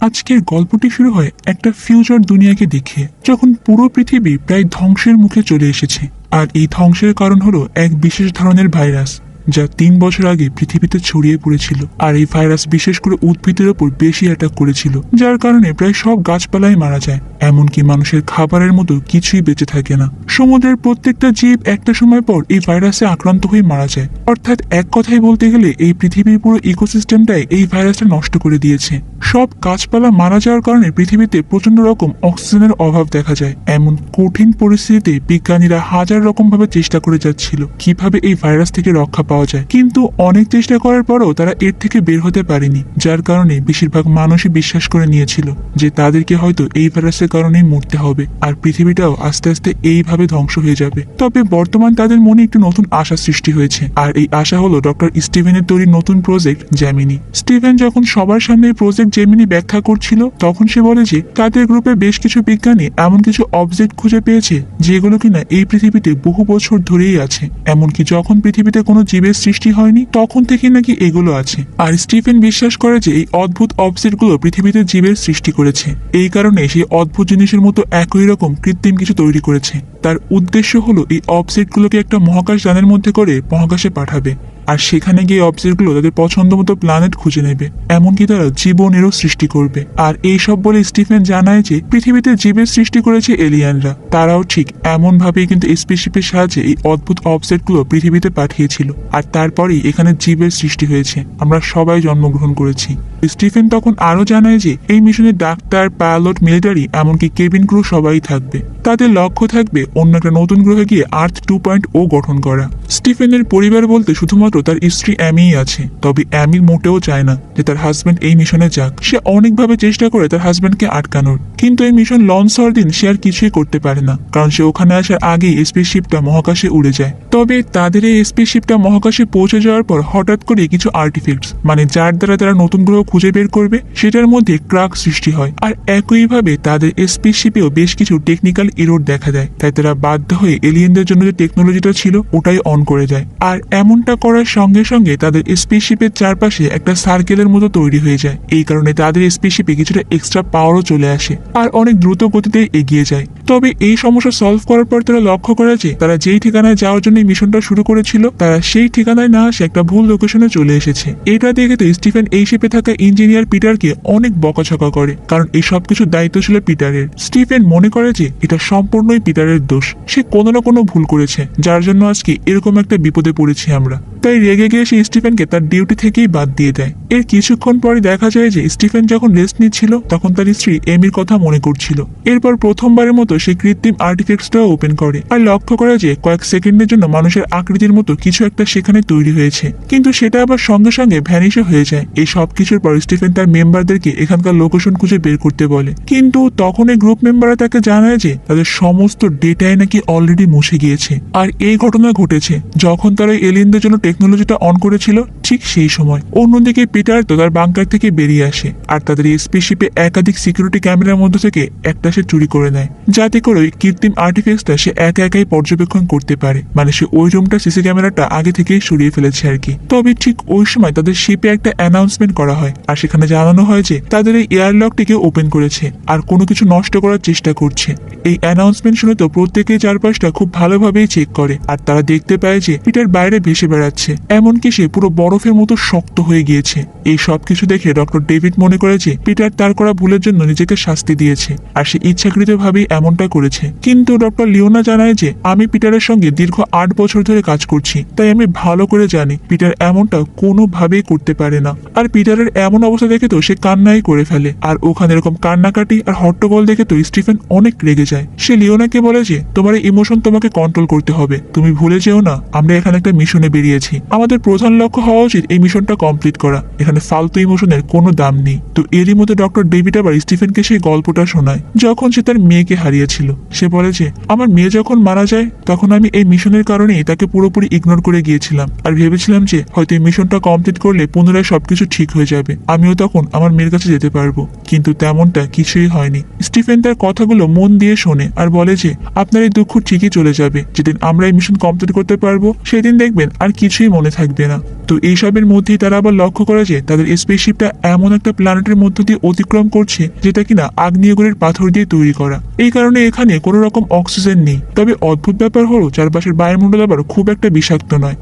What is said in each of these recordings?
আজকের গল্পটি শুরু হয় একটা ফিউচার দুনিয়াকে দেখে, যখন পুরো পৃথিবী প্রায় ধ্বংসের মুখে চলে এসেছে। আর এই ধ্বংসের কারণ হলো এক বিশেষ ধরনের ভাইরাস, যা 3 বছর আগে পৃথিবীতে ছড়িয়ে পড়েছিল। আর এই ভাইরাস বিশেষ করে উদ্ভিদের ওপর বেশি অ্যাটাক করেছিল, যার কারণে প্রায় সব গাছপালাই মারা যায়, এমনকি মানুষের খাবারের মতো কিছুই বেঁচে থাকে না। সমুদ্রের প্রত্যেকটা জীব একটা সময় পর এই ভাইরাসে আক্রান্ত হয়ে মারা যায়। অর্থাৎ এক কথায় বলতে গেলে এই পৃথিবীর পুরো ইকোসিস্টেমটাই এই ভাইরাসটা নষ্ট করে দিয়েছে। সব গাছপালা মারা যাওয়ার কারণে পৃথিবীতে প্রচন্ড রকম অক্সিজেনের অভাব দেখা যায়। এমন কঠিন পরিস্থিতিতে বিজ্ঞানীরা হাজার রকম ভাবে চেষ্টা করে যাচ্ছিল কিভাবে এই ভাইরাস থেকে রক্ষা পাওয়া যায়, কিন্তু অনেক চেষ্টা করার পরও তারা এর থেকে বের হতে পারেনি, যার কারণে বেশিরভাগ মানুষই বিশ্বাস করে নিয়েছিল যে তাদেরকে হয়তো এই ভাইরাসের কারণেই মরতে হবে, আর পৃথিবীটাও আস্তে আস্তে এইভাবে ধ্বংস হয়ে যাবে। তবে বর্তমান তাদের মনে একটু নতুন আশা সৃষ্টি হয়েছে, আর এই আশা হলো ডক্টর স্টিভেনের তৈরি নতুন প্রজেক্ট জেমিনি। স্টিভেন যখন সবার সামনে এই প্রজেক্ট জেমিনি ব্যাখ্যা করছিল, তখন সে বলে যে তাদের গ্রুপে বেশ কিছু বিজ্ঞানী এমন কিছু অবজেক্ট খুঁজে পেয়েছে যেগুলো কিনা এই পৃথিবীতে বহু বছর ধরেই আছে, এমনকি যখন পৃথিবীতে কোনো জীবের সৃষ্টি হয়নি তখন থেকে নাকি এগুলো আছে। আর স্টিফেন বিশ্বাস করে যে এই অদ্ভুত অবজেক্টগুলো পৃথিবীতে জীবের সৃষ্টি করেছে, এই কারণে সেই অদ্ভুত জিনিসের মতো একই রকম কৃত্রিম কিছু তৈরি করেছে। তার উদ্দেশ্য হলো এই অবজেক্টগুলোকে একটা মহাকাশ যানের মধ্যে করে মহাকাশে পাঠাবে, আর সেখানে গিয়ে অবজেক্টগুলো তাদের পছন্দ মতো প্ল্যানেট খুঁজে নেবে, এমনকি তারা জীবনেরও সৃষ্টি করবে। আর এইসব বলে স্টিফেন জানায় যে পৃথিবীতে জীবের সৃষ্টি করেছে এলিয়ানরা, তারাও ঠিক এমন ভাবেই কিন্তু স্পেসশিপের সাহায্যে এই অদ্ভুত অবজেক্টগুলো পৃথিবীতে পাঠিয়েছিল, আর তারপরেই এখানে জীবের সৃষ্টি হয়েছে, আমরা সবাই জন্মগ্রহণ করেছি। স্টিফেন তখন আরো জানায় যে এই মিশনে ডাক্তার, পাইলট, মিলিটারি, এমনকি কেবিন ক্রু সবাই থাকবে। তাদের লক্ষ্য থাকবে অন্য একটা নতুন গ্রহে গিয়ে আর্থ 2.0 গঠন করা। স্টিফেনের পরিবার বলতে শুধুমাত্র তার স্ত্রী অ্যামিই আছে, তবে অ্যামি মোটেও চায় না যে তার হাজবেন্ড এই মিশনে যাক। সে অনেকভাবে চেষ্টা করে তার হাজবেন্ডকে আটকানোর, কিন্তু এই মিশন লঞ্চ হওয়ার দিন সে আর কিছুই করতে পারে না, কারণ সে ওখানে আসার আগেই স্পেসশিপটা মহাকাশে উড়ে যায়। তবে তাদের এই স্পেসশিপটা মহাকাশে পৌঁছে যাওয়ার পর হঠাৎ করে কিছু আর্টিফ্যাক্টস, মানে যার দ্বারা তারা নতুন গ্রহ খুঁজে বের করবে, সেটার মধ্যে ক্রাক সৃষ্টি হয়। আর একইভাবে তাদের স্পেসশিপেও বেশ কিছু টেকনিক্যাল এরর দেখা দেয়, তাই তারা বাধ্য হয়ে এলিয়েনদের জন্য যে টেকনোলজিটা ছিল ওটাই অন করে দেয়। আর এমনটা করার সঙ্গে সঙ্গে তাদের স্পেসশিপের চারপাশে একটা সার্কেলের মতো তৈরি হয়ে যায়। এই কারণে তাদের স্পেসশিপে কিছুটা এক্সট্রা পাওয়ারও চলে আসে, আর অনেক দ্রুত গতিতে এগিয়ে যায়। তবে এই সমস্যা সলভ করার পর তারা লক্ষ্য করে যে তারা যেই ঠিকানায় যাওয়ার জন্য মিশনটা শুরু করেছিল, তারা সেই ঠিকানায় না আসে একটা ভুল লোকেশনে চলে এসেছে। এটা দেখে তো স্টিফেন এই শিপে থাকা ইঞ্জিনিয়ার পিটারকে অনেক বকাঝকা করে, কারণ এই সবকিছুর দায়িত্ব ছিল পিটারের। স্টিফেন মনে করে যে এটা সম্পূর্ণই পিটারের দোষ, সে কোনো না কোনো ভুল করেছে, যার জন্য আজকে এরকম একটা বিপদে পড়েছি আমরা। তাই রেগে গিয়ে সে স্টিফেনকে তার ডিউটি থেকেই বাদ দিয়ে দেয়। এর কিছুক্ষণ পরে দেখা যায় যে স্টিফেন যখন রেস্ট নিচ্ছিল তখন তার স্ত্রী এমির কথা মনে করছিল। এরপর প্রথমবারের মতো সে কৃত্রিম আর্টিফ্যাক্টসটা ওপেন করে আর লক্ষ্য করে যে কয়েক সেকেন্ডের জন্য মানুষের আকৃতির মতো কিছু একটা সেখানে তৈরি হয়েছে, কিন্তু সেটা আবার সঙ্গে সঙ্গে ভ্যানিশও হয়ে যায়। এই সব কিছুর পর স্টিফেন তার মেম্বারদেরকে এখানকার লোকেশন খুঁজে বের করতে বলে, কিন্তু তখন এই গ্রুপ মেম্বাররা তাকে জানায় যে তাদের সমস্ত ডেটাই নাকি অলরেডি মুছে গিয়েছে। আর এই ঘটনা ঘটেছে যখন তারা এলিয়েনদের জন্য টেকনোলজিটা অন করেছিল, ঠিক সেই সময়। অন্যদিকে পিটার তো তার বাংকার থেকে বেরিয়ে আসে, আর তাদের এই স্পেসশিপে একাধিক সিকিউরিটি ক্যামেরার মধ্যে থেকে একটা সে চুরি করে নেয়, যাতে করে ওই কৃত্রিম আর্টিফ্যাক্টসটা সে একা একাই পর্যবেক্ষণ করতে পারে। মানে সে ওই রুমটা সিসি ক্যামেরাটা আগে থেকেই সরিয়ে ফেলেছে আর কি। তবে ঠিক ওই সময় তাদের শিপে একটা অ্যানাউন্সমেন্ট করা হয়, আর সেখানে জানানো হয় যে তাদের এই এয়ারলকটিকে ওপেন করেছে আর কোনো কিছু নষ্ট করার চেষ্টা করছে। এই অ্যানাউন্সমেন্ট শুনে তো প্রত্যেকেই চারপাশটা খুব ভালোভাবেই চেক করে, আর তারা দেখতে পায় যে পিটার বাইরে ভেসে বেড়াচ্ছে, এমনকি সে পুরো বরফের মতো শক্ত হয়ে গিয়েছে। এই সবকিছু দেখে ডক্টর ডেভিড মনে করে যে পিটার তার করা ভুলের জন্য নিজেকে শাস্তি দিয়েছে, আর সে ইচ্ছাকৃতভাবেই এমনটা করেছে। কিন্তু ডক্টর লিওনা জানায় যে আমি পিটারের সঙ্গে দীর্ঘ 8 বছর ধরে কাজ করছি, তাই আমি ভালো করে জানি পিটার এমনটা কোনোভাবেই করতে পারে না। আর পিটারের এমন অবস্থা দেখে তো সে কান্নাই করে ফেলে, আর ওখানে এরকম কান্নাকাটি আর হট্টগোল দেখে তো স্টিফেন অনেক রেগে যায়। সে লিওনাকে বলে যে তোমার ইমোশন তোমাকে কন্ট্রোল করতে হবে, তুমি ভুলে যেও না আমরা এখানে একটা মিশনে বেরিয়েছি, আমাদের প্রধান লক্ষ্য হওয়া উচিত এই মিশনটা কমপ্লিট করা, এখানে ফালতু ইমোশনের কোনো দাম নেই। তো এরই মধ্যে ডক্টর ডেভিড আবার স্টিফেনকে সেই গল্পটা শোনায় যখন সে তার মেয়েকে হারিয়েছিল। সে বলে যে আমার মেয়ে যখন মারা যায় তখন আমি এই মিশনের কারণেই তাকে পুরোপুরি ইগনোর করে গিয়েছিলাম, আর ভেবেছিলাম যে হয়তো এই মিশনটা কমপ্লিট করলে পুনরায় সবকিছু ঠিক হয়ে যাবে, আমিও তখন আমার মেয়ের কাছে যেতে পারবো। কিন্তু তেমনটা কিছুই হয়নি। স্টিফেন তার কথাগুলো মন দিয়ে শোনে আর বলে যে আপনার এই দুঃখ ঠিকই চলে যাবে। যেদিন আমরা এই মিশন কমপ্লিট করতে পারবো সেদিন দেখবেন আর কিছুই মনে থাকবে না। তো এইসবের মধ্যেই তারা আবার লক্ষ্য করে যে তাদের স্পেসশিপটা এমন একটা প্ল্যানেটের মধ্য দিয়ে অতিক্রম করছে যেটা কিনা আগ্নেয়গিরির পাথর দিয়ে তৈরি করা। এই কারণে এখানে কোনো রকম অক্সিজেন নেই। তবে অদ্ভুত ব্যাপার হলো চারপাশের বায়ুমণ্ডল আবার খুব একটা বিষাক্ত নয়,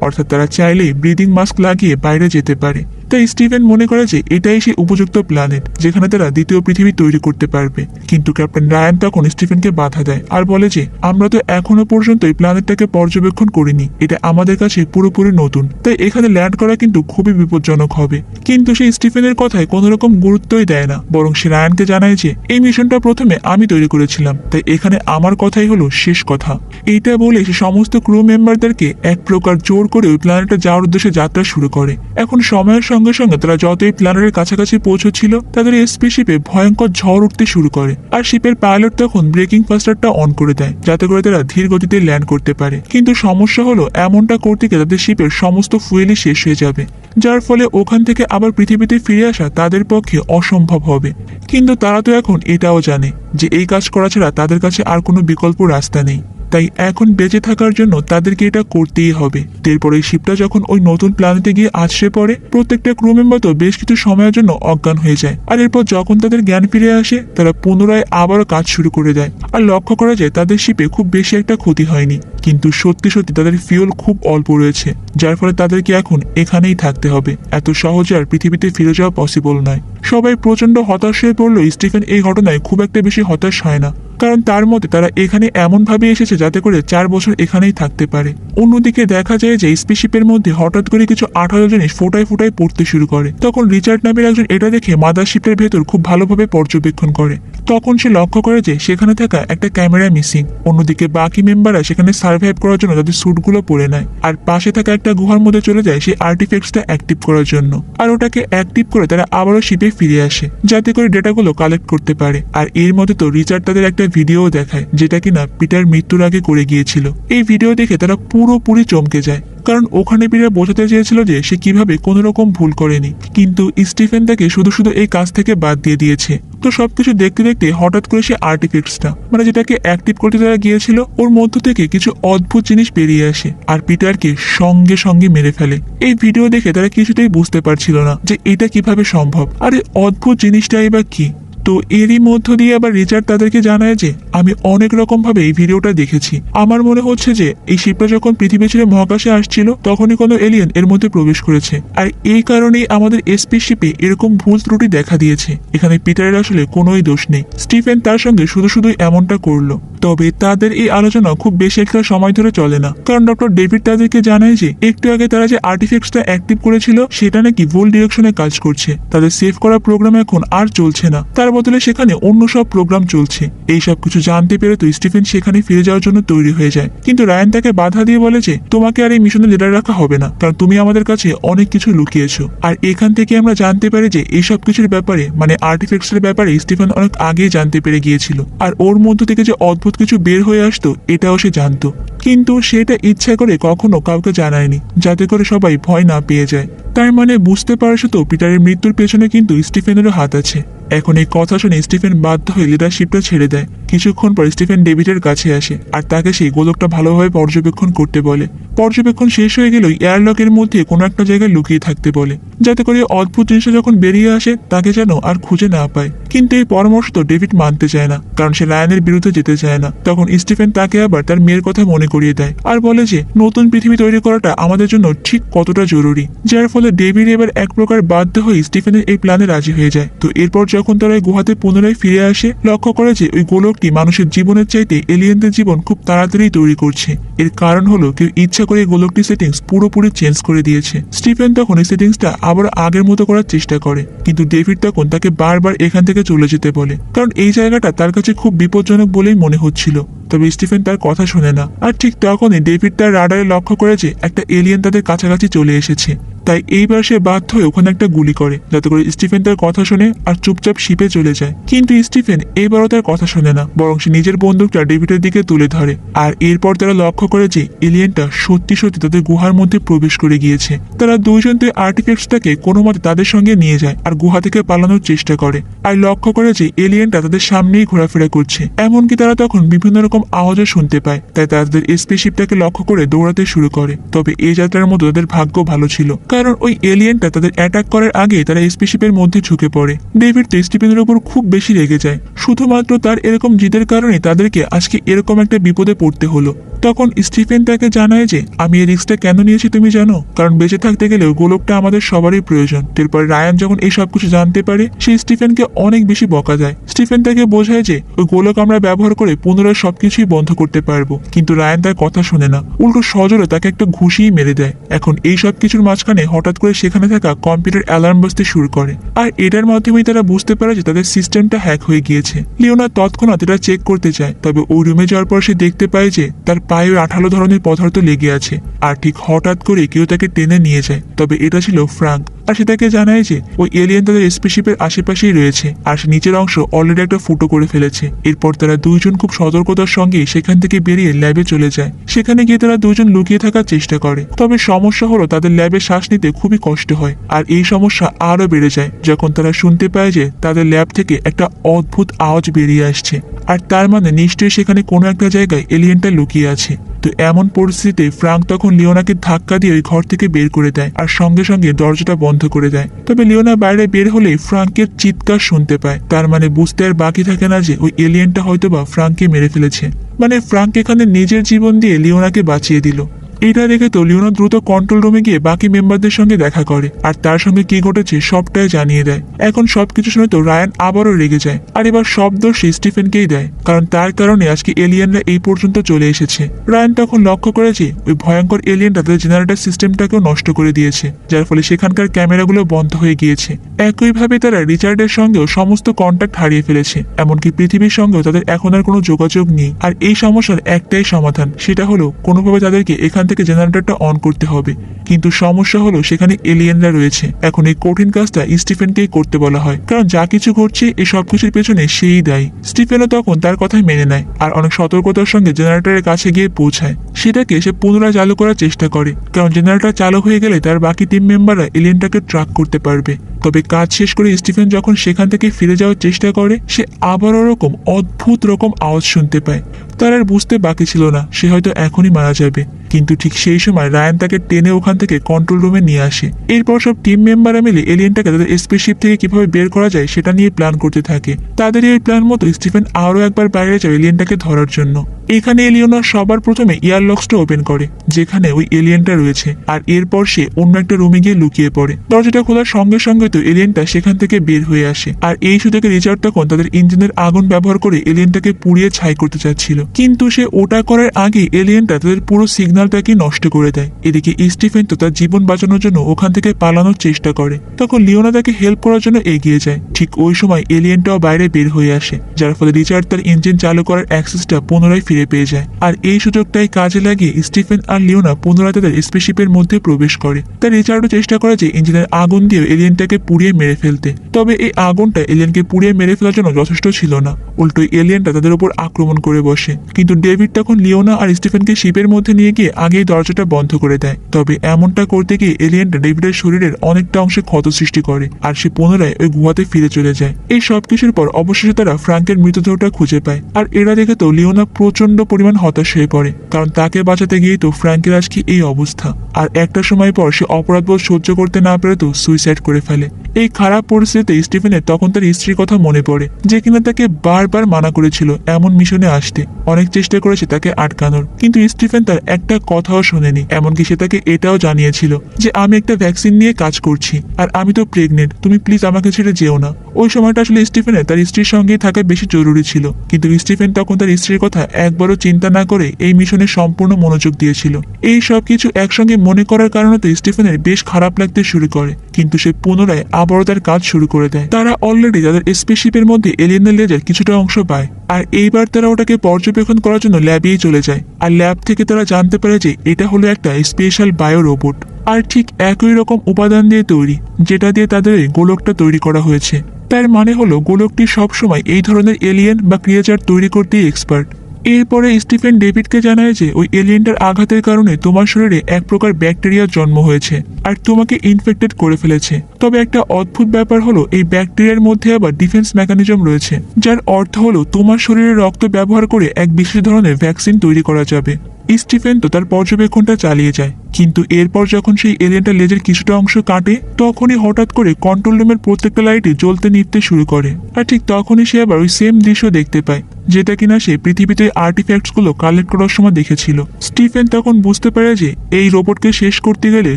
অর্থাৎ তারা চাইলেই ব্রিদিং মাস্ক লাগিয়ে বাইরে যেতে পারে। তাই স্টিভেন মনে করে যে এটাই সেই উপযুক্ত প্ল্যানেট যেখানে তারা দ্বিতীয় পৃথিবী তৈরি করতে পারবে। কিন্তু ক্যাপ্টেন রায়ান তখন স্টিফেনকে বাধা দেয় আর বলে যে আমরা তো এখনো পর্যন্ত এই প্ল্যানেটটাকে পর্যবেক্ষণ করিনি, এটা আমাদের কাছে পুরোপুরি নতুন, তাই এখানে ল্যান্ড করা কিন্তু খুবই বিপজ্জনক হবে। কিন্তু সেই স্টিফেনের কথায় কোনো রকম গুরুত্বই দেয় না, বরং সে রায়ানকে জানায় যে এই মিশনটা প্রথমে আমি তৈরি করেছিলাম, তাই এখানে আমার কথাই হলো শেষ কথা। এইটা বলে সে সমস্ত ক্রু মেম্বারদেরকে এক প্রকার জোর করে ওই প্ল্যানেটে যাওয়ার উদ্দেশ্যে যাত্রা শুরু করে। এখন সময়ের সঙ্গে সঙ্গে তারা যতই প্ল্যানেটের কাছাকাছি পৌঁছচ্ছিল তাদের স্পেসশিপে ভয়ঙ্কর ঝড় উঠতে শুরু করে, আর শিপের পাইলট তখন ব্রেকিং ফাস্টারটা অন করে দেয় যাতে করে তারা ধীর গতিতে ল্যান্ড করতে পারে। কিন্তু সমস্যা হলো এমনটা করতে গিয়ে তাদের শিপের সমস্ত ফুয়েলই শেষ হয়ে যাবে, যার ফলে ওখান থেকে আবার পৃথিবীতে ফিরে আসা তাদের পক্ষে অসম্ভব হবে। কিন্তু তারা তো এখন এটাও জানে যে এই কাজ করা ছাড়া তাদের কাছে আর কোনো বিকল্প রাস্তা নেই, তাই এখন বেঁচে থাকার জন্য তাদেরকে এটা করতেই হবে। এরপর এই শিপটা যখন ওই নতুন প্ল্যানেটে গিয়ে আছড়ে পড়ে প্রত্যেকটা ক্রু মেম্বার তো বেশ কিছু সময়ের জন্য অজ্ঞান হয়ে যায়, আর এরপর যখন তাদের জ্ঞান ফিরে আসে তারা পুনরায় আবারও কাজ শুরু করে দেয়। আর লক্ষ্য করা যায় তাদের শিপে খুব বেশি একটা ক্ষতি হয়নি, কিন্তু সত্যি সত্যি তাদের ফিউল খুব অল্প রয়েছে, যার ফলে তাদেরকে এখন এখানেই থাকতে হবে। এত সহজে আর পৃথিবীতে ফিরে যাওয়া পসিবল নয়। সবাই প্রচন্ড হতাশ হয়ে পড়লেও স্টিফেন এই ঘটনায় খুব একটা বেশি হতাশ হয় না, কারণ তার মতে তারা এখানে এমন ভাবে এসেছে যাতে করে 4 বছর এখানেই থাকতে পারে। অন্যদিকে দেখা যায় যে স্পেসশিপের মধ্যে হঠাৎ করে কিছু আঠালো জিনিস ফোটায় ফোটায় পড়তে শুরু করে। তখন রিচার্ড নামের একজন এটা দেখে মাদারশিপের ভেতর খুব ভালোভাবে পর্যবেক্ষণ করে। তখন সে লক্ষ্য করে যে সেখানে থাকা একটা ক্যামেরা মিসিং। অন্যদিকে বাকি মেম্বাররা সেখানে সার্ভাইভ করার জন্য তাদের স্যুটগুলো পরে নেয়, আর পাশে থাকা একটা গুহার মধ্যে চলে যায় সেই আর্টিফ্যাক্টসটা অ্যাক্টিভ করার জন্য। আর ওটাকে অ্যাক্টিভ করে তারা আবারও শিপে ফিরে আসে যাতে করে ডেটাগুলো কালেক্ট করতে পারে। আর এর মধ্যে তো রিচার্ড তাদের একটা ভিডিও দেখায় যেটা কিনা পিটার মৃত্যুর আগে করে গিয়েছিল। এই ভিডিও দেখে তারা পুরোপুরি চমকে যায়, কারণ ওখানে পিটার বোঝাতে চেয়েছিল যে সে কিভাবে কোনো রকম ভুল করেনি, কিন্তু স্টিফেন তাকে শুধু শুধু এই কাজ থেকে বাদ দিয়ে দিয়েছে। তো সবকিছু দেখতে দেখতে হঠাৎ করে সে আর্টিফ্যাক্টসটা মানে যেটাকে অ্যাক্টিভ করতে তারা গিয়েছিল ওর মধ্য থেকে কিছু অদ্ভুত জিনিস বেরিয়ে আসে আর পিটারকে সঙ্গে সঙ্গে মেরে ফেলে। এই ভিডিও দেখে তারা কিছুতেই বুঝতে পারছিল না যে এটা কিভাবে সম্ভব, আর এই অদ্ভুত জিনিসটাই বা কি। তো এরই মধ্য দিয়ে আবার রিচার্ড তাদেরকে জানায় যে আমি অনেক রকম ভাবে এই ভিডিওটা দেখেছি, আমার মনে হচ্ছে যে এই শিপটা যখন পৃথিবী ছেড়ে মহাকাশে আসছিল তখনই কোনো এলিয়েন এর মধ্যে প্রবেশ করেছে, আর এই কারণেই আমাদের স্পেসশিপে এরকম ভুল ত্রুটি দেখা দিয়েছে। এখানে পিটারের আসলে কোনোই দোষ নেই, স্টিফেন তার সঙ্গে শুধু শুধুই এমনটা করলো। তবে তাদের এই আলোচনা খুব বেশি একটা সময় ধরে চলে না, কারণ ডক্টর ডেভিড তাদেরকে জানায় যে একটু আগে তারা যে আর্টিফ্যাক্টসটা অ্যাক্টিভ করেছিল সেটা নাকি ভুল ডিরেকশনে কাজ করছে, তাদের সেভ করা প্রোগ্রাম এখন আর চলছে না, তার বদলে সেখানে অন্য সব প্রোগ্রাম চলছে। এই সব কিছু জানতে পেরে তো স্টিফেন সেখানে ফিরে যাওয়ার জন্য তৈরি হয়ে যায়, কিন্তু রায়ান তাকে বাধা দিয়ে বলে যে তোমাকে আর এই মিশনে লিডার রাখা হবে না, কারণ তুমি আমাদের কাছে অনেক কিছু লুকিয়েছো। আর এখান থেকে আমরা জানতে পারি যে এইসব কিছুর ব্যাপারে মানে আর্টিফ্যাক্টসের ব্যাপারে স্টিফেন অনেক আগেই জানতে পেরে গিয়েছিল, আর ওর মধ্য থেকে যে অদ্ভুত কিছু বের হয়ে আসতো এটাও সে জানতো, কিন্তু সেটা ইচ্ছা করে কখনো কাউকে জানায়নি যাতে করে সবাই ভয় না পেয়ে যায়। তার মানে বুঝতে পারছো তো পিটারের মৃত্যুর পেছনে কিন্তু স্টিফেনেরও হাত আছে। এখন এই কথা শুনে স্টিফেন বাধ্য হয়ে লিডারশিপটা ছেড়ে দেয়। কিছুক্ষণ পর স্টিফেন ডেভিডের কাছে আসে আর তাকে সেই গোলকটা ভালোভাবে পর্যবেক্ষণ করতে বলে। পর্যবেক্ষণ শেষ হয়ে গেলেই এয়ারলকের মধ্যে কোনো একটা জায়গায় লুকিয়ে থাকতে বলে যাতে করে অদ্ভুত জিনিসটা যখন বেরিয়ে আসে তাকে যেন আর খুঁজে না পায়। কিন্তু এই পরামর্শ তো ডেভিড মানতে চায় না, কারণ সে রায়ানের বিরুদ্ধে যেতে চায় না। তখন স্টিফেন তাকে আবার তার মেয়ের কথা মনে করিয়ে দেয় আর বলে যে নতুন পৃথিবী তৈরি করাটা আমাদের জন্য ঠিক কতটা জরুরি, যার ফলে ডেভিড এবার এক প্রকার বাধ্য হয়ে স্টিফেনের এই প্ল্যানে রাজি হয়ে যায়। তো এরপর যখন তারা এই গুহাতে পুনরায় ফিরে আসে লক্ষ্য করে যে ওই গোলকটি মানুষের জীবনের চাইতে এলিয়েনদের জীবন খুব তাড়াতাড়ি তৈরি করছে। এর কারণ হলো কেউ ইচ্ছা করে গোলকটি সেটিংস পুরোপুরি চেঞ্জ করে দিয়েছে। স্টিফেন তখন এই সেটিংসটা আবার আগের মতো করার চেষ্টা করে, কিন্তু ডেভিড তখন তাকে বারবার এখান থেকে চলে যেতে বলে, কারণ এই জায়গাটা তার কাছে খুব বিপজ্জনক বলেই মনে হচ্ছিল। তবে স্টিফেন তার কথা শোনে না, আর ঠিক তখনই ডেভিড তার রাডারে লক্ষ্য করে যে একটা এলিয়েন তাদের কাছাকাছি চলে এসেছে। তাই এইবার সে বাধ্য হয়ে ওখানে একটা গুলি করে, যাতে করে স্টিফেন তার কথা শুনে আর চুপচাপ শিপে চলে যায়। কিন্তু স্টিফেন এবারও তার কথা শোনে না, বরং সে নিজের বন্দুকটা ডেভিডের দিকে তুলে ধরে। আর এরপর তারা লক্ষ্য করে যে এলিয়েনটা সত্যি সত্যি তাদের গুহার মধ্যে প্রবেশ করে গিয়েছে। তারা দুইজন তো আর্টিফ্যাক্টসটাকে কোনো মতে তাদের সঙ্গে নিয়ে যায় আর গুহা থেকে পালানোর চেষ্টা করে। আর লক্ষ্য করে যে এলিয়েনটা তাদের সামনেই ঘোরাফেরা করছে। এমনকি তারা তখন বিভিন্ন রকম আওয়াজও শুনতে পায়, তাই তারা তাদের স্পেসশিপটাকে লক্ষ্য করে দৌড়াতে শুরু করে। তবে এই যাত্রার মধ্যে তাদের ভাগ্য ভালো ছিল, কারণ ওই এলিয়েনটা তাদের অ্যাটাক করার আগে তারা স্পেসশিপের মধ্যে ঝুঁকে পড়ে। ডেভিড তো স্টিফেনের উপর খুব বেশি রেগে যায়, শুধুমাত্র তার এরকম জিদের কারণে তাদেরকে আজকে এরকম একটা বিপদে পড়তে হলো। তখন স্টিফেন তাকে জানায় যে আমি এই রিস্কটা কেন নিয়েছি তুমি জানো, কারণ বেঁচে থাকতে গেলে ওই গোলকটা আমাদের সবারই প্রয়োজন। এরপর রায়ান যখন এই সবকিছু জানতে পারে, সে স্টিফেনকে অনেক বেশি বকা দেয়। স্টিফেন তাকে বোঝায় যে ওই গোলক আমরা ব্যবহার করে পুনরায় সবকিছুই বন্ধ করতে পারবো, কিন্তু রায়ান তার কথা শোনে না, উল্টো সজোরে তাকে একটা ঘুষিই মেরে দেয়। এখন এই সব কিছুর মাঝখানে হঠাৎ করে সেখানে থাকা কম্পিউটার অ্যালার্ম বাজতে শুরু করে, আর এটার মাধ্যমেই তারা বুঝতে পারে যে তাদের সিস্টেমটা হ্যাক হয়ে গিয়েছে। লিওনা তৎক্ষণাৎ এটা চেক করতে চায়, তবে ওই রুমে যাওয়ার পর সে দেখতে পায় যে তার পায়ে আঠালো ধরনের পদার্থ লেগে আছে। আর ঠিক হঠাৎ করে কেউ তাকে টেনে নিয়ে যায়, তবে এটা ছিল ফ্রাঙ্ক। আর সে তাকে জানায় যে ওই এলিয়েন তাদের স্পেসশিপের আশেপাশেই রয়েছে, আর সে নিচের অংশ অলরেডি একটা ফুটো করে ফেলেছে। এরপর তারা দুইজন খুব সতর্কতার সঙ্গে সেখান থেকে বেরিয়ে ল্যাবে চলে যায়। সেখানে গিয়ে তারা দুজন লুকিয়ে থাকার চেষ্টা করে, তবে সমস্যা হলো তাদের ল্যাবে শ্বাস নিতে খুবই কষ্ট হয়। আর এই সমস্যা আরো বেড়ে যায় যখন তারা শুনতে পায় যে তাদের ল্যাব থেকে একটা অদ্ভুত আওয়াজ বেরিয়ে আসছে। আর তার মানে নিশ্চয়ই সেখানে কোনো একটা জায়গায় এলিয়েনটা লুকিয়ে আছে। তো এমন পরিস্থিতিতে ফ্রাঙ্ক তখন লিওনাকে ধাক্কা দিয়ে ওই ঘর থেকে বের করে দেয় আর সঙ্গে সঙ্গে দরজাটা বন্ধ করে দেয়। তবে লিওনা বাইরে বের হলেই ফ্রাঙ্কের চিৎকার শুনতে পায়, তার মানে বুঝতে আর বাকি থাকে না যে ওই এলিয়েনটা হয়তোবা ফ্রাঙ্ককে মেরে ফেলেছে। মানে ফ্রাঙ্ক এখানে নিজের জীবন দিয়ে লিওনাকে বাঁচিয়ে দিল। এটা দেখে তো লিওনা দ্রুত কন্ট্রোল রুমে গিয়ে বাকি মেম্বারদের সঙ্গে দেখা করে আর তার সঙ্গে কি ঘটেছে সবটাই জানিয়ে দেয়। এখন সবকিছু শুনে তো রায়ান আবারও রেগে যায়, আর এবার সব দোষ স্টিফেনকেই দেয়, কারণ তার কারণে আজকে এলিয়েনরা এই পর্যন্ত চলে এসেছে। রায়ান তখন লক্ষ্য করেছে ওই ভয়ঙ্কর এলিয়েনটা তাদের জেনারেটর সিস্টেমটাকেও নষ্ট করে দিয়েছে, যার ফলে সেখানকার ক্যামেরাগুলো বন্ধ হয়ে গিয়েছে। একইভাবে তারা রিচার্ডের সঙ্গেও সমস্ত কন্ট্যাক্ট হারিয়ে ফেলেছে, এমনকি পৃথিবীর সঙ্গেও তাদের এখন আর কোনো যোগাযোগ নেই। আর এই সমস্যার একটাই সমাধান, সেটা হলো কোনোভাবে তাদেরকে এখান থেকে জেনারেটরটা অন করতে হবে। কিন্তু সমস্যা হলো সেখানে এলিয়েনরা রয়েছে। এখন এই কঠিন কাজটা স্টিফেনকেই করতে বলা হয়, কারণ যা কিছু ঘটছে এই সবকিছুর পেছনে সেই দায়ী। স্টিফেনও তখন তার কথাই মেনে নেয় আর অনেক সতর্কতার সঙ্গে জেনারেটরের কাছে গিয়ে পৌঁছায়। সেটাকে সে পুনরায় চালু করার চেষ্টা করে, কারণ জেনারেটর চালু হয়ে গেলে তার বাকি টিম মেম্বাররা এলিয়েনটাকে ট্র্যাক করতে পারবে। তবে কাজ শেষ করে স্টিফেন যখন সেখান থেকে ফিরে যাওয়ার চেষ্টা করে, সে আবার ওরকম অদ্ভুত রকম আওয়াজ শুনতে পায়। তার আর বুঝতে বাকি ছিল না সে হয়তো এখনই মারা যাবে, কিন্তু ঠিক সেই সময় রায়ান তাকে টেনে ওখান থেকে কন্ট্রোল রুমে নিয়ে আসে। এরপর সব টিম মেম্বাররা মিলে এলিয়েনটাকে তাদের স্পেসশিপ থেকে কিভাবে বের করা যায় সেটা নিয়ে প্ল্যান করতে থাকে। তাদের এই প্ল্যান মতো স্টিফেন আরো একবার বাইরে যায় এলিয়েনটাকে ধরার জন্য। এখানে এলিয়েনা সবার প্রথমে ইয়ারলক্সটা ওপেন করে যেখানে ওই এলিয়েনটা রয়েছে, আর এরপর সে অন্য একটা রুমে গিয়ে লুকিয়ে পড়ে। দরজাটা খোলার সঙ্গে সঙ্গে তো এলিয়েনটা সেখান থেকে বের হয়ে আসে, আর এই সুযোগে রিচার্ড তখন তাদের ইঞ্জিনের আগুন ব্যবহার করে এলিয়েনটাকে পুড়িয়ে ছাই করতে চাচ্ছিল, কিন্তু সে ওটা করার আগে এলিয়েনটা তাদের পুরো সিগন্যালটাকে নষ্ট করে দেয়। এদিকে স্টিফেন তো তার জীবন বাঁচানোর জন্য ওখান থেকে পালানোর চেষ্টা করে, তখন লিওনা তাকে হেল্প করার জন্য এগিয়ে যায়। ঠিক ওই সময় এলিয়েনটাও বাইরে বের হয়ে আসে, যার ফলে রিচার্ড তার ইঞ্জিন চালু করার অ্যাক্সেসটা পুনরায় ফিরে পেয়ে যায়। আর এই সুযোগটাই কাজে লাগিয়ে স্টিফেন আর লিওনা পুনরায় তাদের স্পেসশিপের মধ্যে প্রবেশ করে। তাই রিচার্ডও চেষ্টা করে যে ইঞ্জিনের আগুন দিয়ে এলিয়েনটাকে পুড়িয়ে মেরে ফেলতে, তবে এই আগুনটা এলিয়েনকে পুড়িয়ে মেরে ফেলার জন্য যথেষ্ট ছিল না, উল্টো এলিয়েনটা তাদের উপর আক্রমণ করে বসে। কিন্তু ডেভিড তখন লিওনা আর স্টিফেনকে শিপের মধ্যে নিয়ে গিয়ে আগেই দরজাটা বন্ধ করে দেয়। তবে এমনটা করতে গিয়ে এলিয়েনটা ডেভিডের শরীরের অনেকটা অংশে ক্ষত সৃষ্টি করে, আর সে পুনরায় ওই গুহাতে ফিরে চলে যায়। এই সবকিছুর পর অবশেষে তারা ফ্রাঙ্কের মৃতদেহটা খুঁজে পায়, আর এরা দেখে তো লিওনা প্রচন্ড পরিমাণ হতাশ হয়ে পড়ে, কারণ তাকে বাঁচাতে গিয়েই তো ফ্রাঙ্কের আজকে এই অবস্থা। আর একটা সময় পর সে অপরাধবোধ সহ্য করতে না পেরে তো সুইসাইড করে ফেলে। এই খারাপ পরিস্থিতিতে স্টিফেনের তখন তার স্ত্রীর কথা মনে পড়ে, যে কিনা তাকে বারবার মানা করেছিল এমন মিশনে আসতে, অনেক চেষ্টা করেছে তাকে আটকানোর, কিন্তু স্টিফেন তার একটা কথাও শোনেনি। এমনকি সে তাকে এটাও জানিয়েছিল যে আমি একটা ভ্যাকসিন নিয়ে কাজ করছি আর আমি তো প্রেগনেন্ট, তুমি প্লিজ আমাকে ছেড়ে যেও না। ওই সময়টা আসলে স্টিফেনের তার স্ত্রীর সঙ্গেই থাকা বেশি জরুরি ছিল, কিন্তু স্টিফেন তখন তার স্ত্রীর কথা একবারও চিন্তা না করে এই মিশনে সম্পূর্ণ মনোযোগ দিয়েছিল। এই সবকিছু একসঙ্গে মনে করার কারণে তো স্টিফেনের বেশ খারাপ লাগতে শুরু করে, কিন্তু সে পুনরায় আবারও তার কাজ শুরু করে দেয়। তারা অলরেডি তাদের স্পেসশিপের মধ্যে এলিয়েনের লেজার কিছুটা অংশ পায়, আর এইবার তারা ওটাকে পর্যবেক্ষণ করার জন্য ল্যাবেই চলে যায়। আর ল্যাব থেকে তারা জানতে পারে যে এটা হলো একটা স্পেশাল বায়ো রোবট, আর ঠিক একই রকম উপাদান দিয়ে তৈরি যেটা দিয়ে তাদের এই গোলকটা তৈরি করা হয়েছে। তার মানে হলো গোলকটি সবসময় এই ধরনের এলিয়েন বা ক্রিয়েচার তৈরি করতেই এক্সপার্ট। এরপরে স্টিফেন ডেভিডকে জানায় যে ওই এলিয়েনটার আঘাতের কারণে তোমার শরীরে এক প্রকার ব্যাকটেরিয়ার জন্ম হয়েছে আর তোমাকে ইনফেক্টেড করে ফেলেছে। তবে একটা অদ্ভুত ব্যাপার হলো এই ব্যাকটেরিয়ার মধ্যে আবার ডিফেন্স মেকানিজম রয়েছে, যার অর্থ হলো তোমার শরীরের রক্ত ব্যবহার করে এক বিশেষ ধরনের ভ্যাকসিন তৈরি করা যাবে। স্টিফেন তো তার পর্যবেক্ষণটা চালিয়ে যায়, কিন্তু এরপর যখন সেই এলিয়েনটা লেজের কিছুটা অংশ কাটে তখনই হঠাৎ করে কন্ট্রোল রুমের প্রত্যেকটা লাইটই জ্বলতে নিভতে শুরু করে। আর ঠিক তখনই সে আবার ওই সেম দৃশ্য দেখতে পায় যেটা কিনা সে পৃথিবীতে আর্টিফ্যাক্টস গুলো কালেক্ট করার সময় দেখেছিল। স্টিফেন তখন বুঝতে পারে যে এই রোবটকে শেষ করতে গেলে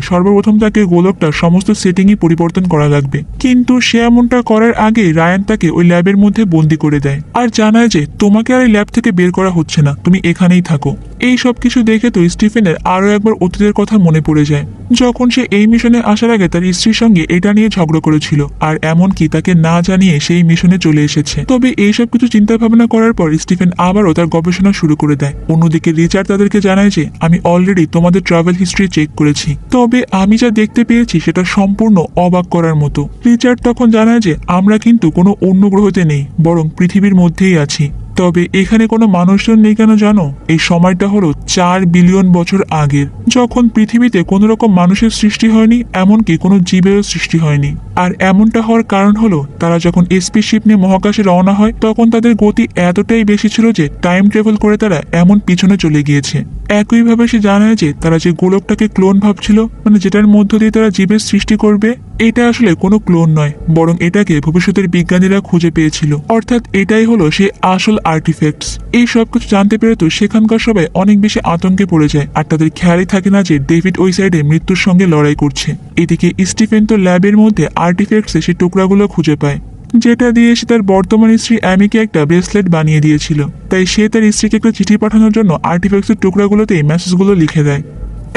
সর্বপ্রথম তাকে গোলকটার সমস্ত সেটিংই পরিবর্তন করা লাগবে, কিন্তু সে এমনটা করার আগে রায়ান তাকে ওই ল্যাবের মধ্যে বন্দি করে দেয় আর জানায় যে তোমাকে আর এই ল্যাব থেকে বের করা হচ্ছে না, তুমি এখানেই থাকো। এই সব কিছু দেখে তো স্টিফেনের আরো একবার অতীতের কথা মনে পড়ে যায়, যখন সে এই মিশনে আসার আগে তার স্ত্রীর সঙ্গে এটা নিয়ে ঝগড়া করেছিল আর এমনকি তাকে না জানিয়ে সেই মিশনে চলে এসেছে। তবে এইসব কিছু চিন্তা ভাবনা করার পর স্টিফেন আবারও তার গবেষণা শুরু করে দেয়। অন্যদিকে রিচার্ড তাদেরকে জানায় যে আমি অলরেডি তোমাদের ট্রাভেল হিস্ট্রি চেক করেছি, তবে আমি যা দেখতে পেয়েছি সেটা সম্পূর্ণ অবাক করার মতো। রিচার্ড তখন জানায় যে আমরা কিন্তু কোনো অন্য গ্রহতে নেই, বরং পৃথিবীর মধ্যেই আছি। তবে এখানে কোনো মানুষজন নেই কেন জানো? এই সময়টা হলো 4 বিলিয়ন বছর আগের, যখন পৃথিবীতে কোনো রকম মানুষের সৃষ্টি হয়নি, এমনকি কোনো জীবেরও সৃষ্টি হয়নি। আর এমনটা হওয়ার কারণ হলো তারা যখন স্পেসশিপ নিয়ে মহাকাশে রওনা হয় তখন তাদের গতি এতটাই বেশি ছিল যে টাইম ট্রাভেল করে তারা এমন পিছনে চলে গিয়েছে। একইভাবে সে জানায় যে তারা যে গোলকটাকে ক্লোন ভাবছিল, মানে যেটার মধ্য দিয়ে তারা জীবের সৃষ্টি করবে, এটা আসলে কোনো ক্লোন নয়, বরং এটাকে ভবিষ্যতের বিজ্ঞানীরা খুঁজে পেয়েছিল। অর্থাৎ এটাই হলো সে আসল আর্টিফ্যাক্টস। এই সবকিছু জানতে পেরে তো সেখানকার সবাই অনেক বেশি আতঙ্কে পড়ে যায়, আর তাদের খেয়ালই থাকে না যে ডেভিড ওই সাইডে মৃত্যুর সঙ্গে লড়াই করছে। এদিকে স্টিফেন তো ল্যাবের মধ্যে আর্টিফ্যাক্টসে সেই টুকরাগুলো খুঁজে পায়, যেটা দিয়ে সে তার বর্তমান স্ত্রী অ্যামিকে একটা ব্রেসলেট বানিয়ে দিয়েছিল। তাই সে তার স্ত্রীকে একটা চিঠি পাঠানোর জন্য আর্টিফ্যাক্টসের টুকরাগুলোতেই মেসেজগুলো লিখে দেয়।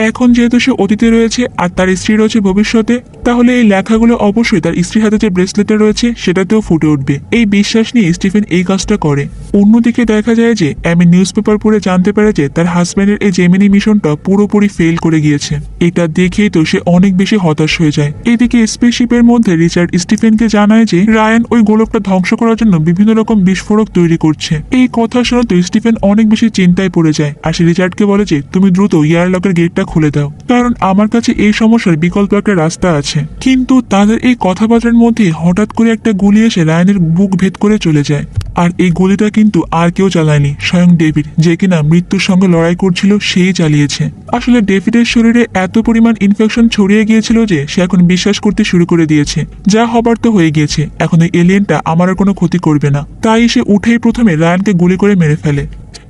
এখন যেহেতু সে অতীতে রয়েছে আর তার স্ত্রী রয়েছে ভবিষ্যতে, তাহলে এই লেখাগুলো অবশ্যই তার স্ত্রীর হাতে যে ব্রেসলেটটা রয়েছে সেটাতেও ফুটে উঠবে। এই বিশ্বাস নিয়ে স্টিফেন এই কাজটা করে। অন্যদিকে দেখা যায় যে অ্যামি নিউজ পেপার পড়ে জানতে পারে যে তার হাজব্যান্ডের এই জেমিনি মিশনটা পুরোপুরি ফেল করে গিয়েছে। এটা দেখেই তো সে অনেক বেশি হতাশ হয়ে যায়। এদিকে স্পেসশিপের মধ্যে রিচার্ড স্টিফেনকে জানায় যে রায়ান ওই গোলকটা ধ্বংস করার জন্য বিভিন্ন রকম বিস্ফোরক তৈরি করছে। এই কথা শুনে তো স্টিফেন অনেক বেশি চিন্তায় পড়ে যায় আর সে রিচার্ডকে বলে যে তুমি দ্রুত এয়ারলকের গেটটা খুলে দাও, কারণ আমার কাছে এই সমস্যার বিকল্প একটা রাস্তা আছে। কিন্তু তাদের এই কথাবার্তার মধ্যে হঠাৎ করে একটা গুলি এসে রায়ানের বুক ভেদ করে চলে যায়। আর এই গুলিটা কিন্তু আর কেউ চালায়নি, স্বয়ং ডেভিড, যে কিনা মৃত্যুর সঙ্গে লড়াই করছিল সেই চালিয়েছে। আসলে ডেভিডের শরীরে এত পরিমাণ ইনফেকশন ছড়িয়ে গিয়েছিল যে সে এখন বিশ্বাস করতে শুরু করে দিয়েছে যা হবার তো হয়ে গিয়েছে, এখন এই এলিয়েনটা আমার আর কোনো ক্ষতি করবে না। তাই সে উঠেই প্রথমে রায়ানকে গুলি করে মেরে ফেলে।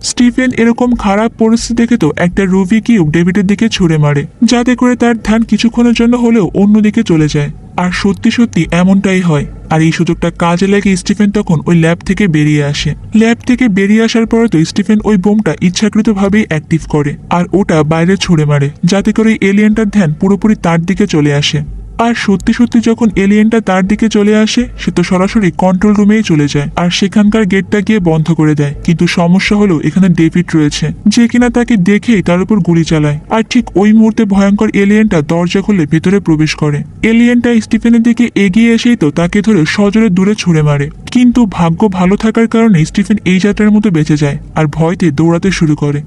স্টিফেন এরকম খারাপ পরিস্থিতি দেখে তো একটা রুবি কিউব ডেভিডের দিকে ছুড়ে মারে, যাতে করে তার ধ্যান কিছুক্ষণের জন্য হলেও অন্যদিকে চলে যায়। আর সত্যি সত্যি এমনটাই হয়। আর এই সুযোগটা কাজে লাগে স্টিফেন তখন ওই ল্যাব থেকে বেরিয়ে আসে। ল্যাব থেকে বেরিয়ে আসার পরে তো স্টিফেন ওই বোমটা ইচ্ছাকৃতভাবেই অ্যাক্টিভ করে আর ওটা বাইরে ছুড়ে মারে, যাতে করে এলিয়েনটার ধ্যান পুরোপুরি তার দিকে চলে আসে। আর সত্যি সত্যি যখন এলিয়েনটা তার দিকে চলে আসে সে তো সরাসরি কন্ট্রোল রুমেই চলে যায় আর সেখানকার গেটটা গিয়ে বন্ধ করে দেয়। কিন্তু সমস্যা হলো এখানে ডেভিড রয়েছে, যে কিনা তাকে দেখেই তার উপর গুলি চালায়। আর ঠিক ওই মুহূর্তে ভয়ঙ্কর এলিয়েনটা দরজা খুলে ভেতরে প্রবেশ করে। এলিয়েনটা স্টিফেনের দিকে এগিয়ে এসেই তো তাকে ধরে সজোরে দূরে ছুড়ে মারে, কিন্তু ভাগ্য ভালো থাকার কারণে স্টিফেন এই যাত্রার মতো বেঁচে যায় আর ভয়তে দৌড়াতে শুরু করে।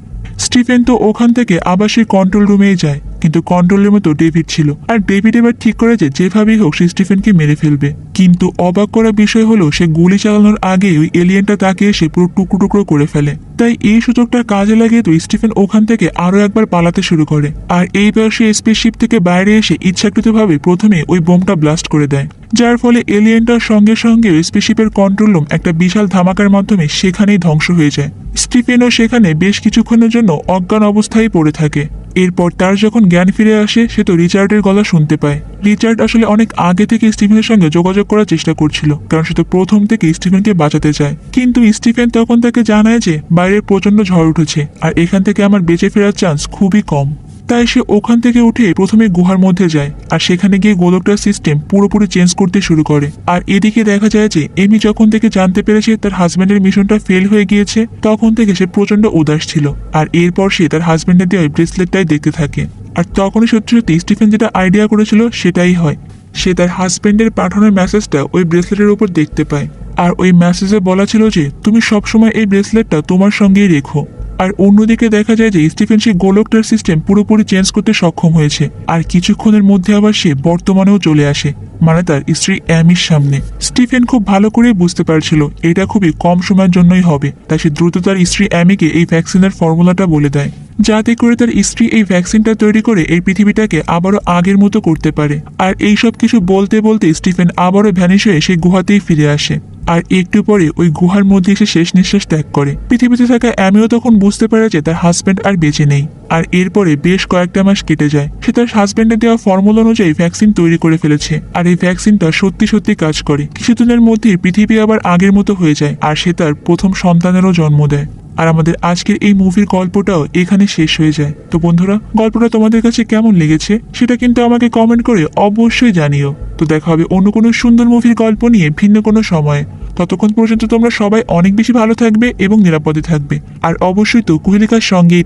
স্টিফেন তো ওখান থেকে আবার সেই কন্ট্রোল রুমেই যায়, কিন্তু কন্ট্রোল রুমে তো ডেভিড ছিল আর ডেভিড এবার ঠিক করে যে যেভাবেই হোক সে স্টিফেনকে মেরে ফেলবে। কিন্তু অবাক করা বিষয় হলো সে গুলি চালানোর আগে ওই এলিয়েনটা তাকে এসে পুরো টুকরো টুকরো করে ফেলে। তাই এই সুযোগটা কাজে লাগিয়ে তো স্টিফেন ওখান থেকে আরো একবার পালাতে শুরু করে। আর এইবার সে স্পেসশিপ থেকে বাইরে এসে ইচ্ছাকৃতভাবে প্রথমে ওই বোমটা ব্লাস্ট করে দেয়, যার ফলে এলিয়েনটার সঙ্গে সঙ্গে স্পেসশিপের কন্ট্রোল রুম একটা বিশাল ধামাকার মাধ্যমে সেখানেই ধ্বংস হয়ে যায়। স্টিফেনও সেখানে বেশ কিছুক্ষণের জন্য জন্য অজ্ঞান অবস্থায় পড়ে থাকে। এরপর তার যখন জ্ঞান ফিরে আসে সে তো রিচার্ডের গলা শুনতে পায়। রিচার্ড আসলে অনেক আগে থেকে স্টিফেনের সঙ্গে যোগাযোগ করার চেষ্টা করছিল, কারণ সে তো প্রথম থেকে স্টিফেনকে বাঁচাতে চায়। কিন্তু স্টিফেন তখন তাকে জানায় যে বাইরে প্রচন্ড ঝড় উঠেছে আর এখান থেকে আমার বেঁচে ফেরার চান্স খুবই কম। তাই সে ওখান থেকে উঠে প্রথমে গুহার মধ্যে যায় আর সেখানে গিয়ে গোলকটার সিস্টেম পুরোপুরি চেঞ্জ করতে শুরু করে। আর এদিকে দেখা যায় যে এমি যখন থেকে জানতে পেরেছে তার হাজবেন্ডের মিশনটা ফেল হয়ে গিয়েছে তখন থেকে সে প্রচন্ড উদাস ছিল। আর এরপর সে তার হাজবেন্ডের দেওয়া ব্রেসলেটটাই দেখতে থাকে। আর তখনই সত্যি সত্যি স্টিফেন যেটা আইডিয়া করেছিল সেটাই হয়। সে তার হাজবেন্ডের পাঠানোর মেসেজটা ওই ব্রেসলেটের উপর দেখতে পায়। আর ওই মেসেজে বলা ছিল যে তুমি সবসময় এই ব্রেসলেটটা তোমার সঙ্গেই রেখো। আর অন্যদিকে দেখা যায় যে স্টিফেন সেই গোলকটার সিস্টেম পুরোপুরি চেঞ্জ করতে সক্ষম হয়েছে। আর কিছুক্ষণের মধ্যে আবার সে বর্তমানেও চলে আসে, মানে তার স্ত্রী অ্যামির সামনে। স্টিফেন খুব ভালো করে বুঝতে পারছিল এটা খুবই কম সময়ের জন্যই হবে, তাই সে দ্রুত তার স্ত্রী অ্যামিকে এই ভ্যাকসিনের ফর্মুলাটা বলে দেয়, যাতে করে তার স্ত্রী এই ভ্যাকসিনটা তৈরি করে এই পৃথিবীটাকে আবারও আগের মতো করতে পারে। আর এই সব কিছু বলতে বলতে স্টিফেন আবারও ভ্যানিশ হয়ে সেই গুহাতেই ফিরে আসে। আর একটু পরে ওই গুহার মধ্যে এসে শেষ নিঃশ্বাস ত্যাগ করে। পৃথিবীতে থাকা অ্যামিও তখন বুঝতে পারে যে তার হাজব্যান্ড আর বেঁচে নেই। আর এরপরে বেশ কয়েকটা মাস কেটে যায়। সে তার হাজব্যান্ডের দেওয়া ফর্মুলা অনুযায়ী ভ্যাকসিন তৈরি করে ফেলেছে। আর এই ভ্যাকসিনটা সত্যি সত্যি কাজ করে। কিছুদিনের মধ্যেই পৃথিবী আবার আগের মতো হয়ে যায় আর সে তার প্রথম সন্তানেরও জন্ম দেয়। আর আমাদের আজকের এই মুভির গল্পটাও এখানে শেষ হয়ে যায়। তো বন্ধুরা, গল্পটা তোমাদের কাছে কেমন লেগেছে সেটা কিন্তু আমাকে কমেন্ট করে অবশ্যই জানিও। তো দেখা হবে অন্য কোনো সুন্দর মুভির গল্প নিয়ে ভিন্ন কোনো সময়ে। ততক্ষণ পর্যন্ত তোমরা সবাই অনেক বেশি ভালো থাকবে এবং নিরাপদে থাকবে। আর অবশ্যই তো কুহেলিকার সঙ্গেই